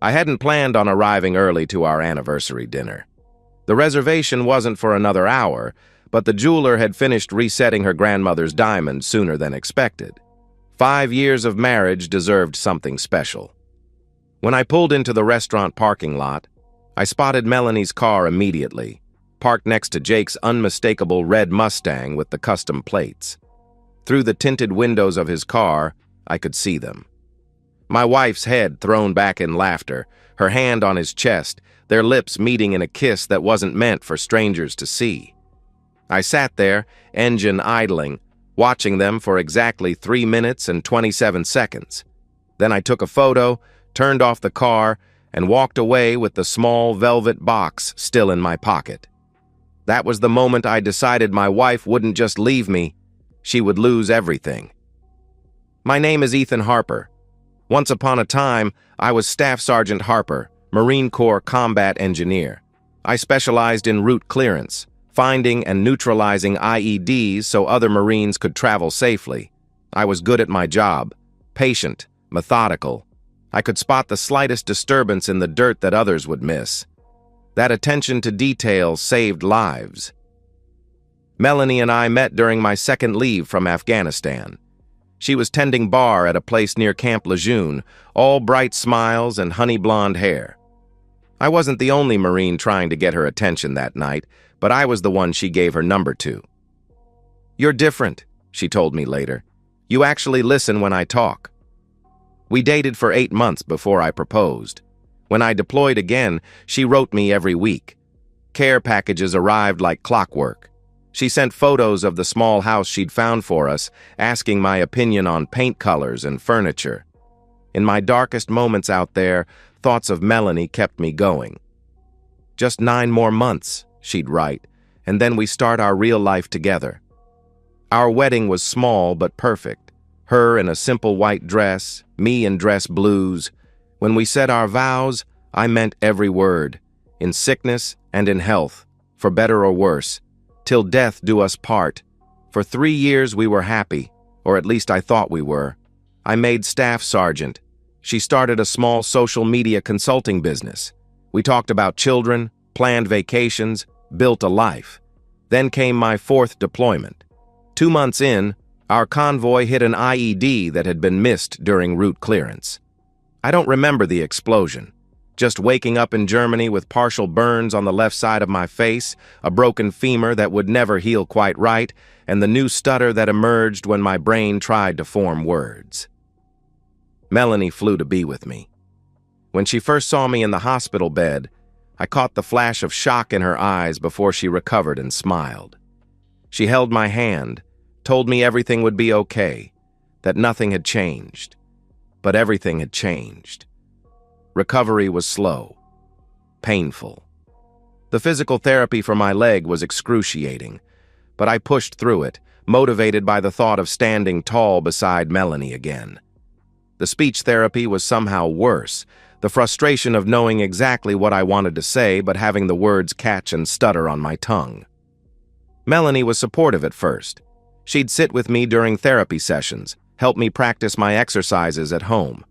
I hadn't planned on arriving early to our anniversary dinner. The reservation wasn't for another hour, but the jeweler had finished resetting her grandmother's diamonds sooner than expected. 5 years of marriage deserved something special. When I pulled into the restaurant parking lot, I spotted Melanie's car immediately, parked next to Jake's unmistakable red Mustang with the custom plates. Through the tinted windows of his car, I could see them. My wife's head thrown back in laughter, her hand on his chest, their lips meeting in a kiss that wasn't meant for strangers to see. I sat there, engine idling, watching them for exactly 3 minutes and 27 seconds. Then I took a photo, turned off the car, and walked away with the small velvet box still in my pocket. That was the moment I decided my wife wouldn't just leave me, she would lose everything. My name is Ethan Harper. Once upon a time, I was Staff Sergeant Harper, Marine Corps combat engineer. I specialized in route clearance, finding and neutralizing IEDs so other Marines could travel safely. I was good at my job, patient, methodical. I could spot the slightest disturbance in the dirt that others would miss. That attention to detail saved lives. Melanie and I met during my second leave from Afghanistan. She was tending bar at a place near Camp Lejeune, all bright smiles and honey blonde hair. I wasn't the only Marine trying to get her attention that night, but I was the one she gave her number to. "You're different," she told me later. "You actually listen when I talk." We dated for 8 months before I proposed. When I deployed again, she wrote me every week. Care packages arrived like clockwork. She sent photos of the small house she'd found for us, asking my opinion on paint colors and furniture. In my darkest moments out there, thoughts of Melanie kept me going. "Just 9 more months," she'd write, "and then we start our real life together." Our wedding was small but perfect. Her in a simple white dress, me in dress blues. When we said our vows, I meant every word, in sickness and in health, for better or worse. Till death do us part. For 3 years we were happy, or at least I thought we were. I made staff sergeant. She started a small social media consulting business. We talked about children, planned vacations, built a life. Then came my 4th deployment. 2 months in, our convoy hit an IED that had been missed during route clearance. I don't remember the explosion. Just waking up in Germany with partial burns on the left side of my face, a broken femur that would never heal quite right, and the new stutter that emerged when my brain tried to form words. Melanie flew to be with me. When she first saw me in the hospital bed, I caught the flash of shock in her eyes before she recovered and smiled. She held my hand, told me everything would be okay, that nothing had changed. But everything had changed. Recovery was slow, painful. The physical therapy for my leg was excruciating, but I pushed through it, motivated by the thought of standing tall beside Melanie again. The speech therapy was somehow worse, the frustration of knowing exactly what I wanted to say but having the words catch and stutter on my tongue. Melanie was supportive at first. She'd sit with me during therapy sessions, help me practice my exercises at home.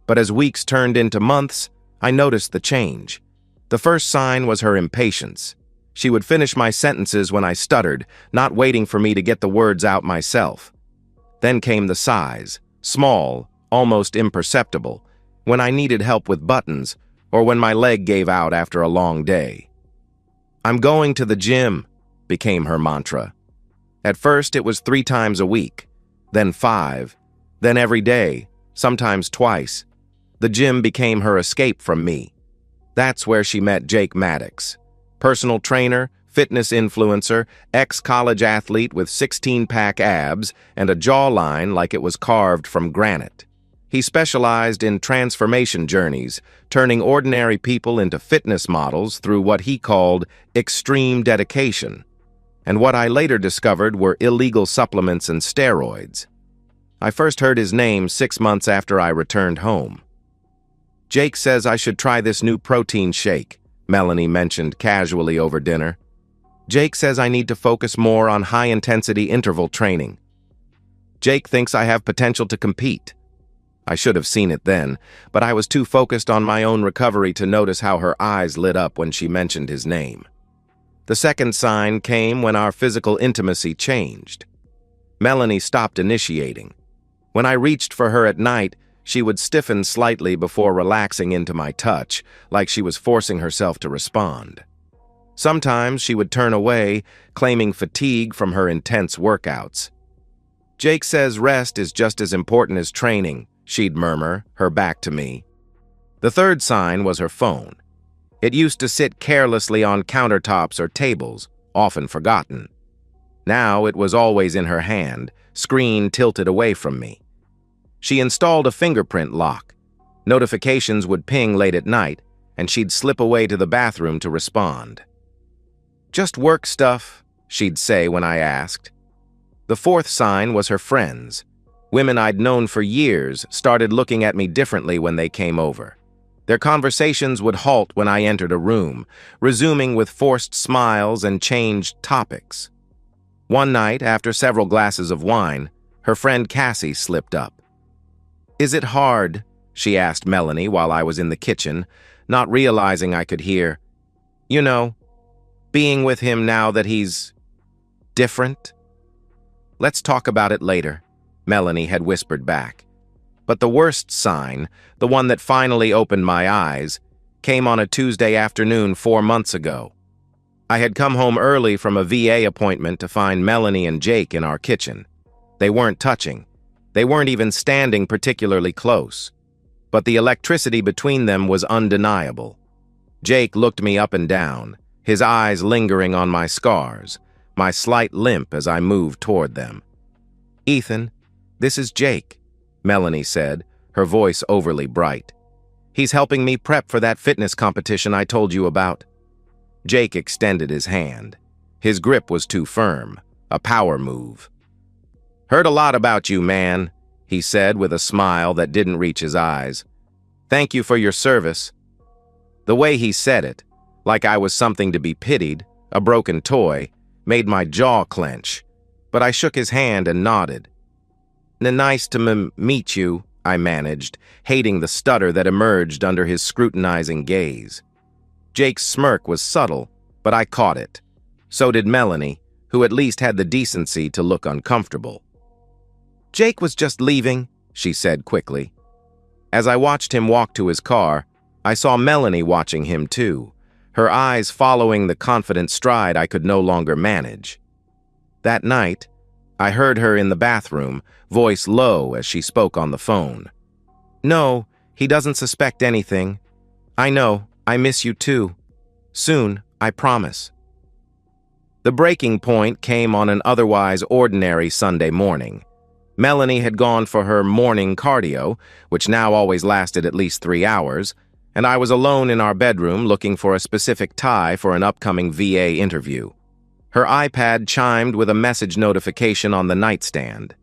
But as weeks turned into months, I noticed the change. The first sign was her impatience. She would finish my sentences when I stuttered, not waiting for me to get the words out myself. Then came the sighs, small, almost imperceptible, when I needed help with buttons or when my leg gave out after a long day. "I'm going to the gym," became her mantra. At first it was 3 times a week, then 5, then every day, sometimes twice. The gym became her escape from me. That's where she met Jake Maddox, personal trainer, fitness influencer, ex-college athlete with 16-pack abs and a jawline like it was carved from granite. He specialized in transformation journeys, turning ordinary people into fitness models through what he called extreme dedication, and what I later discovered were illegal supplements and steroids. I first heard his name 6 months after I returned home. "Jake says I should try this new protein shake," Melanie mentioned casually over dinner. "Jake says I need to focus more on high-intensity interval training. Jake thinks I have potential to compete." I should have seen it then, but I was too focused on my own recovery to notice how her eyes lit up when she mentioned his name. The second sign came when our physical intimacy changed. Melanie stopped initiating. When I reached for her at night, she would stiffen slightly before relaxing into my touch, like she was forcing herself to respond. Sometimes she would turn away, claiming fatigue from her intense workouts. "Jake says rest is just as important as training," she'd murmur, her back to me. The third sign was her phone. It used to sit carelessly on countertops or tables, often forgotten. Now it was always in her hand, screen tilted away from me. She installed a fingerprint lock. Notifications would ping late at night, and she'd slip away to the bathroom to respond. "Just work stuff," she'd say when I asked. The fourth sign was her friends. Women I'd known for years started looking at me differently when they came over. Their conversations would halt when I entered a room, resuming with forced smiles and changed topics. One night, after several glasses of wine, her friend Cassie slipped up. "Is it hard?" she asked Melanie while I was in the kitchen, not realizing I could hear, "You know, being with him now that he's different?" "Let's talk about it later," Melanie had whispered back. But the worst sign, the one that finally opened my eyes, came on a Tuesday afternoon 4 months ago. I had come home early from a VA appointment to find Melanie and Jake in our kitchen. They weren't touching. They weren't even standing particularly close. But the electricity between them was undeniable. Jake looked me up and down, his eyes lingering on my scars, my slight limp as I moved toward them. "Ethan, this is Jake," Melanie said, her voice overly bright. "He's helping me prep for that fitness competition I told you about." Jake extended his hand. His grip was too firm, a power move. "Heard a lot about you, man," he said with a smile that didn't reach his eyes. "Thank you for your service." The way he said it, like I was something to be pitied, a broken toy, made my jaw clench, but I shook his hand and nodded. "Nice to meet you," I managed, hating the stutter that emerged under his scrutinizing gaze. Jake's smirk was subtle, but I caught it. So did Melanie, who at least had the decency to look uncomfortable. "Jake was just leaving," she said quickly. As I watched him walk to his car, I saw Melanie watching him too, her eyes following the confident stride I could no longer manage. That night, I heard her in the bathroom, voice low as she spoke on the phone. "No, he doesn't suspect anything. I know, I miss you too. Soon, I promise." The breaking point came on an otherwise ordinary Sunday morning. Melanie had gone for her morning cardio, which now always lasted at least 3 hours, and I was alone in our bedroom looking for a specific tie for an upcoming VA interview. Her iPad chimed with a message notification on the nightstand.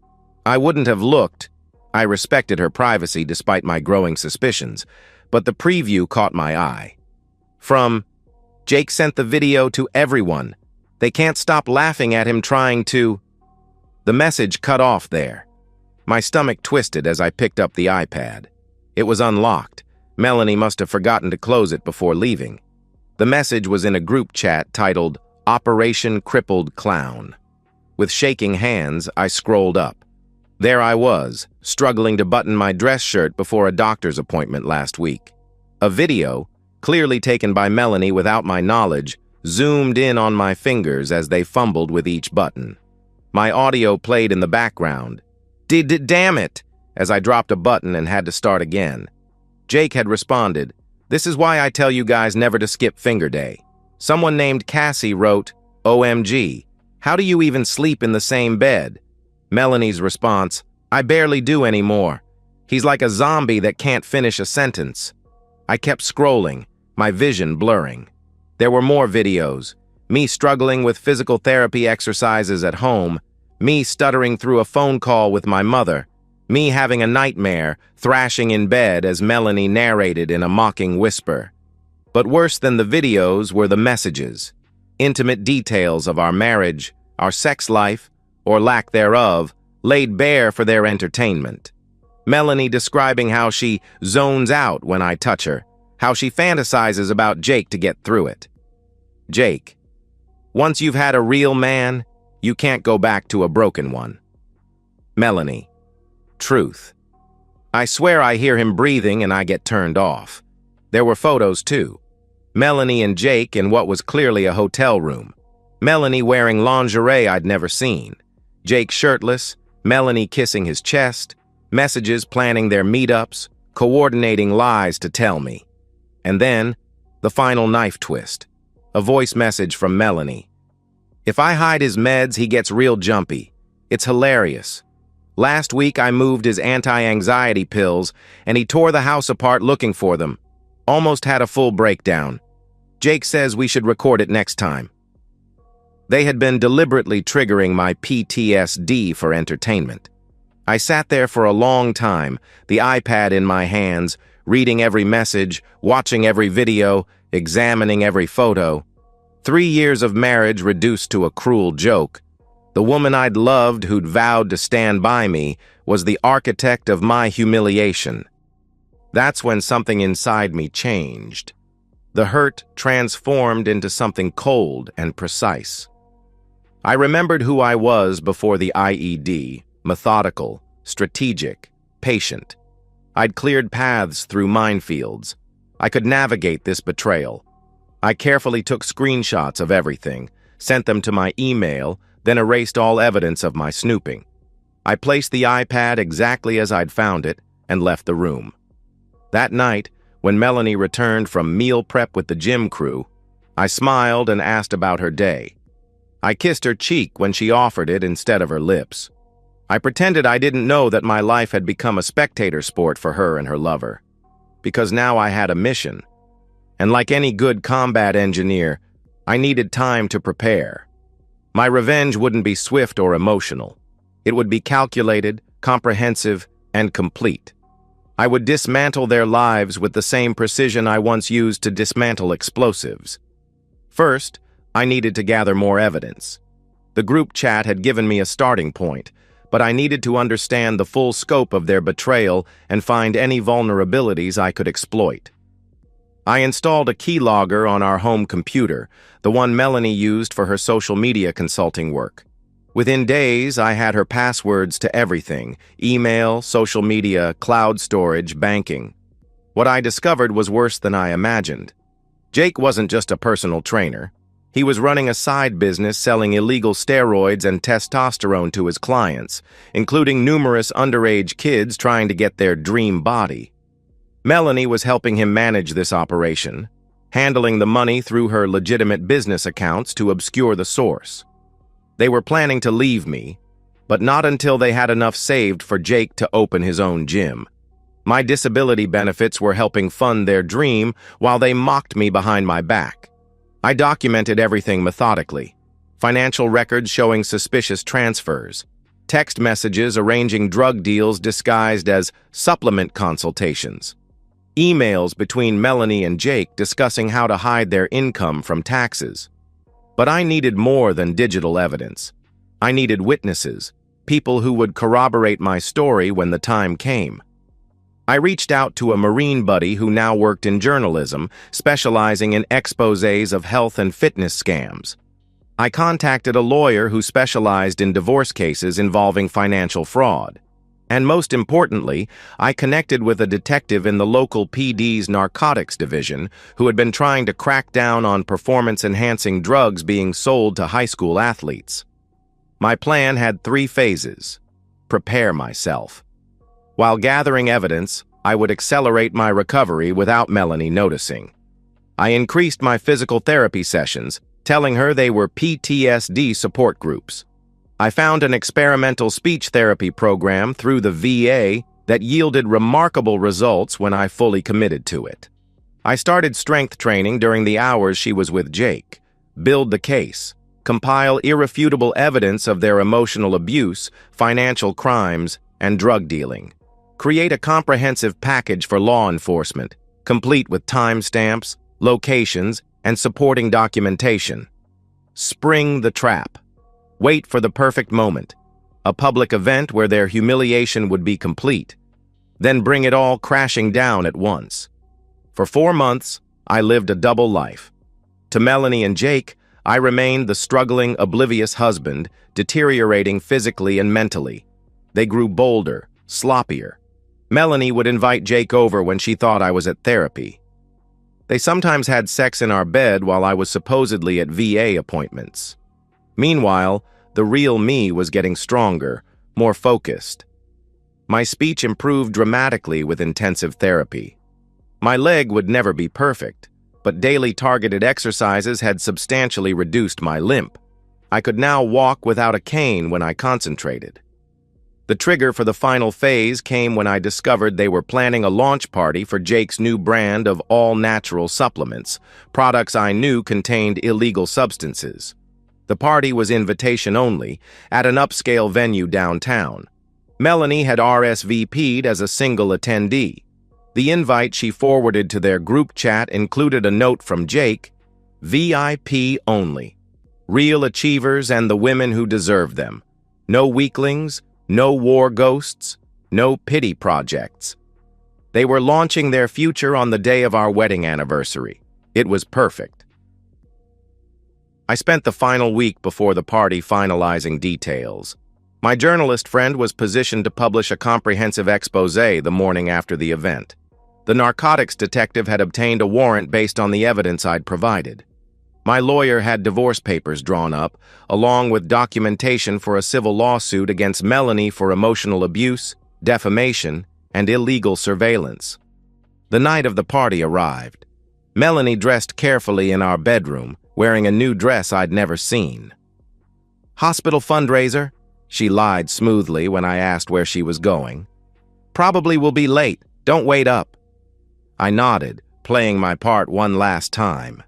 I wouldn't have looked. I respected her privacy despite my growing suspicions, but the preview caught my eye. From, "Jake sent the video to everyone. They can't stop laughing at him trying to..." The message cut off there. My stomach twisted as I picked up the iPad. It was unlocked. Melanie must have forgotten to close it before leaving. The message was in a group chat titled Operation Crippled Clown. With shaking hands, I scrolled up. There I was, struggling to button my dress shirt before a doctor's appointment last week. A video, clearly taken by Melanie without my knowledge, zoomed in on my fingers as they fumbled with each button. My audio played in the background. Damn it!" as I dropped a button and had to start again. Jake had responded, "This is why I tell you guys never to skip finger day." Someone named Cassie wrote, "OMG, how do you even sleep in the same bed?" Melanie's response, "I barely do anymore. He's like a zombie that can't finish a sentence." I kept scrolling, my vision blurring. There were more videos. Me struggling with physical therapy exercises at home, me stuttering through a phone call with my mother, me having a nightmare, thrashing in bed as Melanie narrated in a mocking whisper. But worse than the videos were the messages, intimate details of our marriage, our sex life, or lack thereof, laid bare for their entertainment. Melanie describing how she zones out when I touch her, how she fantasizes about Jake to get through it. Jake: once you've had a real man, you can't go back to a broken one. Melanie: truth. I swear I hear him breathing and I get turned off. There were photos too. Melanie and Jake in what was clearly a hotel room. Melanie wearing lingerie I'd never seen. Jake shirtless, Melanie kissing his chest, messages planning their meetups, coordinating lies to tell me. And then, the final knife twist. A voice message from Melanie. If I hide his meds, he gets real jumpy. It's hilarious. Last week I moved his anti-anxiety pills, and he tore the house apart looking for them. Almost had a full breakdown. Jake says we should record it next time. They had been deliberately triggering my PTSD for entertainment. I sat there for a long time, the iPad in my hands, reading every message, watching every video, examining every photo. 3 years of marriage reduced to a cruel joke. The woman I'd loved, who'd vowed to stand by me, was the architect of my humiliation. That's when something inside me changed. The hurt transformed into something cold and precise. I remembered who I was before the IED, methodical, strategic, patient. I'd cleared paths through minefields. I could navigate this betrayal. I carefully took screenshots of everything, sent them to my email, then erased all evidence of my snooping. I placed the iPad exactly as I'd found it and left the room. That night, when Melanie returned from meal prep with the gym crew, I smiled and asked about her day. I kissed her cheek when she offered it instead of her lips. I pretended I didn't know that my life had become a spectator sport for her and her lover. Because now I had a mission. And like any good combat engineer, I needed time to prepare. My revenge wouldn't be swift or emotional. It would be calculated, comprehensive, and complete. I would dismantle their lives with the same precision I once used to dismantle explosives. First, I needed to gather more evidence. The group chat had given me a starting point, but I needed to understand the full scope of their betrayal and find any vulnerabilities I could exploit. I installed a keylogger on our home computer, the one Melanie used for her social media consulting work. Within days, I had her passwords to everything: email, social media, cloud storage, banking. What I discovered was worse than I imagined. Jake wasn't just a personal trainer. He was running a side business selling illegal steroids and testosterone to his clients, including numerous underage kids trying to get their dream body. Melanie was helping him manage this operation, handling the money through her legitimate business accounts to obscure the source. They were planning to leave me, but not until they had enough saved for Jake to open his own gym. My disability benefits were helping fund their dream while they mocked me behind my back. I documented everything methodically: financial records showing suspicious transfers, text messages arranging drug deals disguised as supplement consultations, emails between Melanie and Jake discussing how to hide their income from taxes. But I needed more than digital evidence. I needed witnesses, people who would corroborate my story when the time came. I reached out to a Marine buddy who now worked in journalism, specializing in exposés of health and fitness scams. I contacted a lawyer who specialized in divorce cases involving financial fraud. And most importantly, I connected with a detective in the local PD's narcotics division who had been trying to crack down on performance-enhancing drugs being sold to high school athletes. My plan had 3 phases. Prepare myself. While gathering evidence, I would accelerate my recovery without Melanie noticing. I increased my physical therapy sessions, telling her they were PTSD support groups. I found an experimental speech therapy program through the VA that yielded remarkable results when I fully committed to it. I started strength training during the hours she was with Jake, build the case, compile irrefutable evidence of their emotional abuse, financial crimes, and drug dealing. Create a comprehensive package for law enforcement, complete with timestamps, locations, and supporting documentation. Spring the trap. Wait for the perfect moment. A public event where their humiliation would be complete. then bring it all crashing down at once. For 4 months, I lived a double life. To Melanie and Jake, I remained the struggling, oblivious husband, deteriorating physically and mentally. They grew bolder, sloppier. Melanie would invite Jake over when she thought I was at therapy. They sometimes had sex in our bed while I was supposedly at VA appointments. Meanwhile, the real me was getting stronger, more focused. My speech improved dramatically with intensive therapy. My leg would never be perfect, but daily targeted exercises had substantially reduced my limp. I could now walk without a cane when I concentrated. The trigger for the final phase came when I discovered they were planning a launch party for Jake's new brand of all-natural supplements, products I knew contained illegal substances. The party was invitation only, at an upscale venue downtown. Melanie had RSVP'd as a single attendee. The invite she forwarded to their group chat included a note from Jake, VIP only. Real achievers and the women who deserve them. No weaklings, no war ghosts, no pity projects. They were launching their future on the day of our wedding anniversary. It was perfect. I spent the final week before the party finalizing details. My journalist friend was positioned to publish a comprehensive expose the morning after the event. The narcotics detective had obtained a warrant based on the evidence I'd provided. My lawyer had divorce papers drawn up, along with documentation for a civil lawsuit against Melanie for emotional abuse, defamation, and illegal surveillance. The night of the party arrived. Melanie dressed carefully in our bedroom, wearing a new dress I'd never seen. "Hospital fundraiser?" She lied smoothly when I asked where she was going. "Probably will be late. Don't wait up." I nodded, playing my part one last time.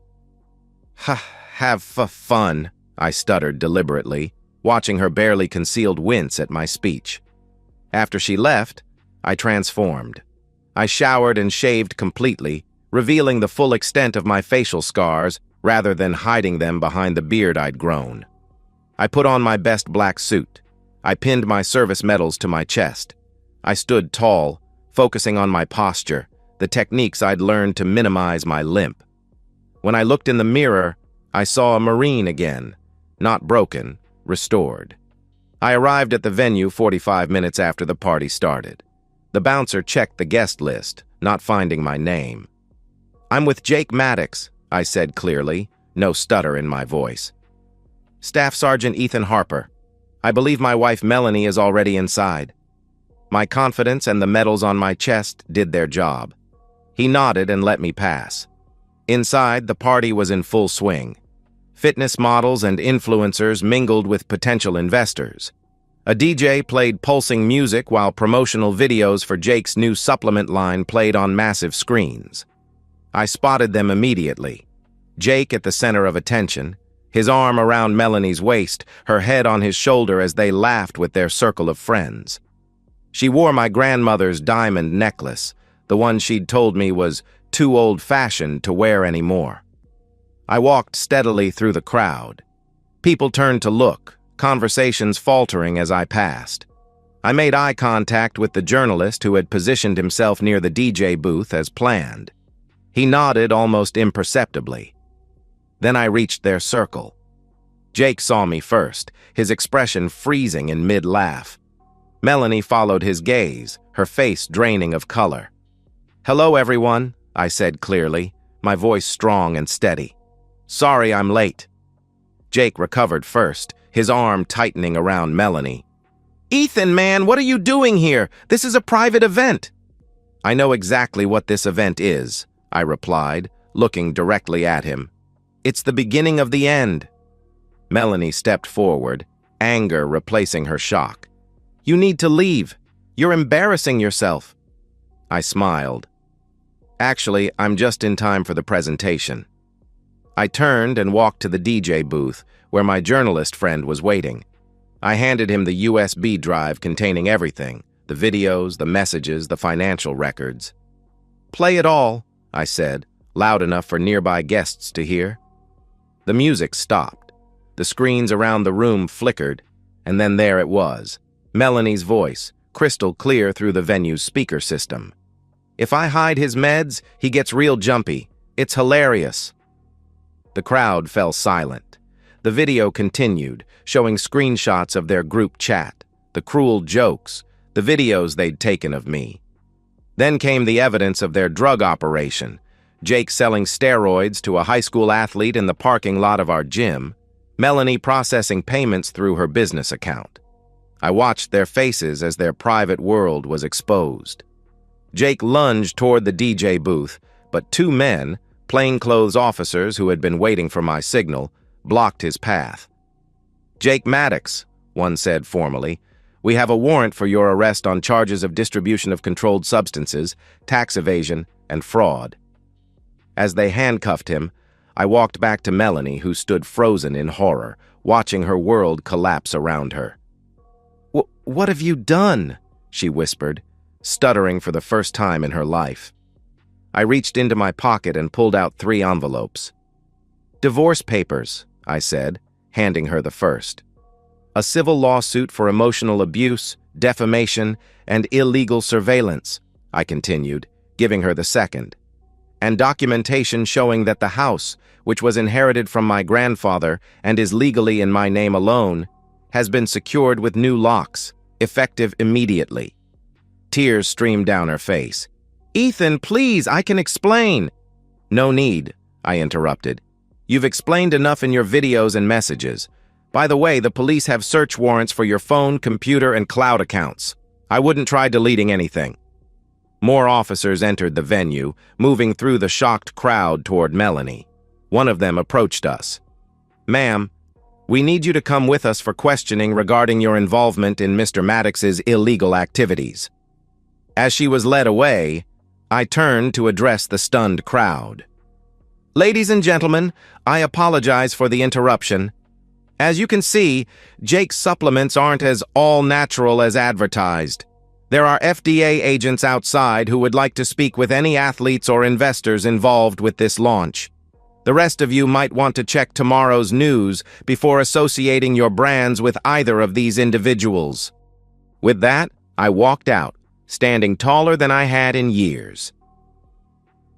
Have fun, I stuttered deliberately, watching her barely concealed wince at my speech. After she left, I transformed. I showered and shaved completely, revealing the full extent of my facial scars rather than hiding them behind the beard I'd grown. I put on my best black suit. I pinned my service medals to my chest. I stood tall, focusing on my posture, the techniques I'd learned to minimize my limp. When I looked in the mirror, I saw a Marine again, not broken, restored. I arrived at the venue 45 minutes after the party started. The bouncer checked the guest list, not finding my name. "I'm with Jake Maddox," I said clearly, no stutter in my voice. "Staff Sergeant Ethan Harper. I believe my wife Melanie is already inside." My confidence and the medals on my chest did their job. He nodded and let me pass. Inside, the party was in full swing. Fitness models and influencers mingled with potential investors. A DJ played pulsing music while promotional videos for Jake's new supplement line played on massive screens. I spotted them immediately. Jake at the center of attention, his arm around Melanie's waist, her head on his shoulder as they laughed with their circle of friends. She wore my grandmother's diamond necklace, the one she'd told me was too old-fashioned to wear anymore. I walked steadily through the crowd. People turned to look, conversations faltering as I passed. I made eye contact with the journalist who had positioned himself near the DJ booth as planned. He nodded almost imperceptibly. Then I reached their circle. Jake saw me first, his expression freezing in mid-laugh. Melanie followed his gaze, her face draining of color. "Hello, everyone," I said clearly, my voice strong and steady. "Sorry I'm late." Jake recovered first, his arm tightening around Melanie. "Ethan, man, what are you doing here? This is a private event." "I know exactly what this event is," I replied, looking directly at him. "It's the beginning of the end." Melanie stepped forward, anger replacing her shock. "You need to leave. You're embarrassing yourself." I smiled. "Actually, I'm just in time for the presentation." I turned and walked to the DJ booth, where my journalist friend was waiting. I handed him the USB drive containing everything, the videos, the messages, the financial records. "Play it all," I said, loud enough for nearby guests to hear. The music stopped. The screens around the room flickered, and then there it was, Melanie's voice, crystal clear through the venue's speaker system. "If I hide his meds, he gets real jumpy. It's hilarious." The crowd fell silent. The video continued, showing screenshots of their group chat, the cruel jokes, the videos they'd taken of me. Then came the evidence of their drug operation, Jake selling steroids to a high school athlete in the parking lot of our gym, Melanie processing payments through her business account. I watched their faces as their private world was exposed. Jake lunged toward the DJ booth, but two men, plainclothes officers who had been waiting for my signal, blocked his path. "Jake Maddox," one said formally, "we have a warrant for your arrest on charges of distribution of controlled substances, tax evasion, and fraud." As they handcuffed him, I walked back to Melanie, who stood frozen in horror, watching her world collapse around her. What have you done?" she whispered, stuttering for the first time in her life. I reached into my pocket and pulled out 3 envelopes. "Divorce papers," I said, handing her the first. "A civil lawsuit for emotional abuse, defamation, and illegal surveillance," I continued, giving her the second. "And documentation showing that the house, which was inherited from my grandfather and is legally in my name alone, has been secured with new locks, effective immediately." Tears streamed down her face. "Ethan, please, I can explain." "No need," I interrupted. "You've explained enough in your videos and messages. By the way, the police have search warrants for your phone, computer, and cloud accounts. I wouldn't try deleting anything." More officers entered the venue, moving through the shocked crowd toward Melanie. One of them approached us. "Ma'am, we need you to come with us for questioning regarding your involvement in Mr. Maddox's illegal activities." As she was led away, I turned to address the stunned crowd. "Ladies and gentlemen, I apologize for the interruption. As you can see, Jake's supplements aren't as all-natural as advertised. There are FDA agents outside who would like to speak with any athletes or investors involved with this launch. The rest of you might want to check tomorrow's news before associating your brands with either of these individuals." With that, I walked out, standing taller than I had in years.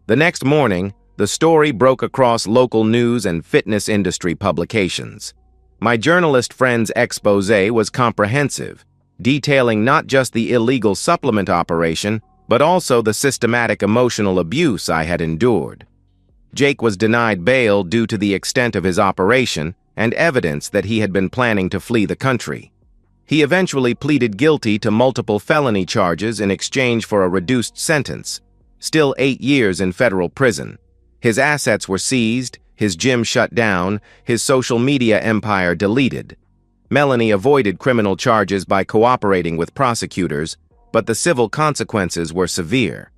The next morning, the story broke across local news and fitness industry publications. My journalist friend's exposé was comprehensive, detailing not just the illegal supplement operation, but also the systematic emotional abuse I had endured. Jake was denied bail due to the extent of his operation and evidence that he had been planning to flee the country. He eventually pleaded guilty to multiple felony charges in exchange for a reduced sentence, still 8 years in federal prison. His assets were seized, his gym shut down, his social media empire deleted. Melanie avoided criminal charges by cooperating with prosecutors, but the civil consequences were severe.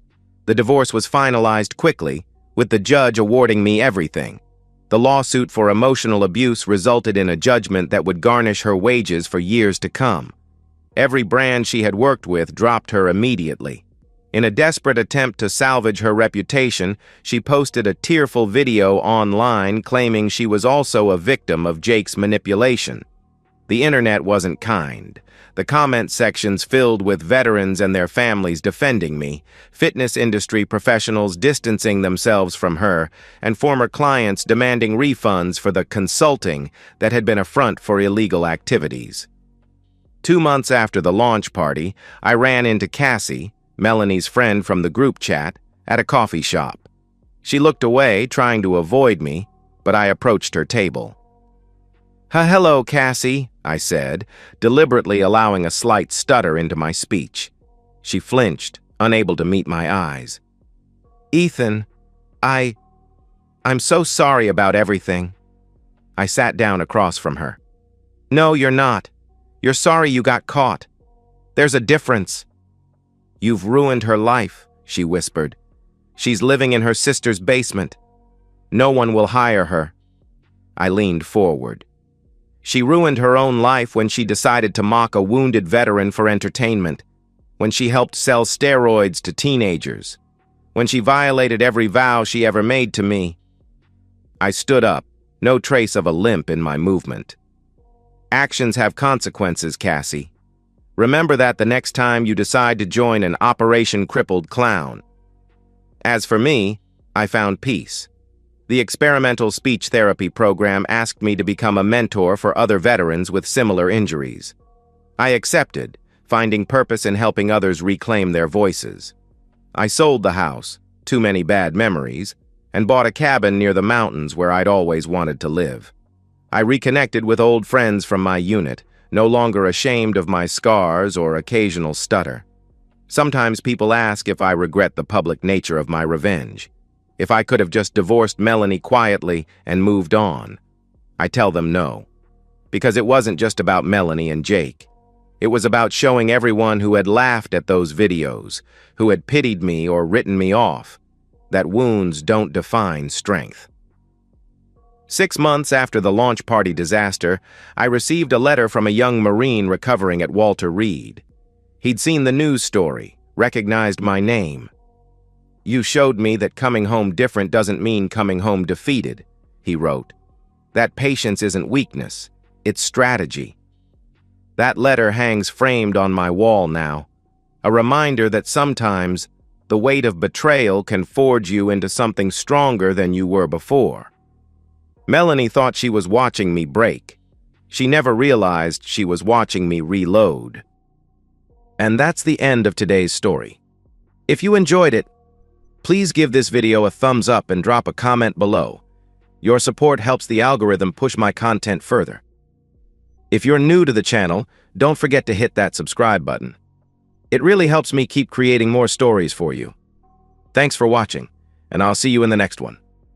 The divorce was finalized quickly, with the judge awarding me everything. The lawsuit for emotional abuse resulted in a judgment that would garnish her wages for years to come. Every brand she had worked with dropped her immediately. In a desperate attempt to salvage her reputation, she posted a tearful video online claiming she was also a victim of Jake's manipulation. The internet wasn't kind. The comment sections filled with veterans and their families defending me, fitness industry professionals distancing themselves from her, and former clients demanding refunds for the consulting that had been a front for illegal activities. 2 months after the launch party, I ran into Cassie, Melanie's friend from the group chat, at a coffee shop. She looked away, trying to avoid me, but I approached her table. "Hello, Cassie," I said, deliberately allowing a slight stutter into my speech. She flinched, unable to meet my eyes. "Ethan, I'm so sorry about everything." I sat down across from her. "No, you're not. You're sorry you got caught. There's a difference." "You've ruined her life," she whispered. "She's living in her sister's basement. No one will hire her." I leaned forward. "She ruined her own life when she decided to mock a wounded veteran for entertainment, when she helped sell steroids to teenagers, when she violated every vow she ever made to me." I stood up, no trace of a limp in my movement. "Actions have consequences, Cassie. Remember that the next time you decide to join an Operation Crippled Clown. As for me, I found peace. The experimental speech therapy program asked me to become a mentor for other veterans with similar injuries. I accepted, finding purpose in helping others reclaim their voices. I sold the house, too many bad memories, and bought a cabin near the mountains where I'd always wanted to live. I reconnected with old friends from my unit, no longer ashamed of my scars or occasional stutter. Sometimes people ask if I regret the public nature of my revenge, if I could have just divorced Melanie quietly and moved on. I tell them no, because it wasn't just about Melanie and Jake. It was about showing everyone who had laughed at those videos, who had pitied me or written me off, that wounds don't define strength. 6 months after the launch party disaster, I received a letter from a young Marine recovering at Walter Reed. He'd seen the news story, recognized my name. "You showed me that coming home different doesn't mean coming home defeated," he wrote. "That patience isn't weakness, it's strategy." That letter hangs framed on my wall now, a reminder that sometimes the weight of betrayal can forge you into something stronger than you were before. Melanie thought she was watching me break. She never realized she was watching me reload. And that's the end of today's story. If you enjoyed it, please give this video a thumbs up and drop a comment below. Your support helps the algorithm push my content further. If you're new to the channel, don't forget to hit that subscribe button. It really helps me keep creating more stories for you. Thanks for watching, and I'll see you in the next one.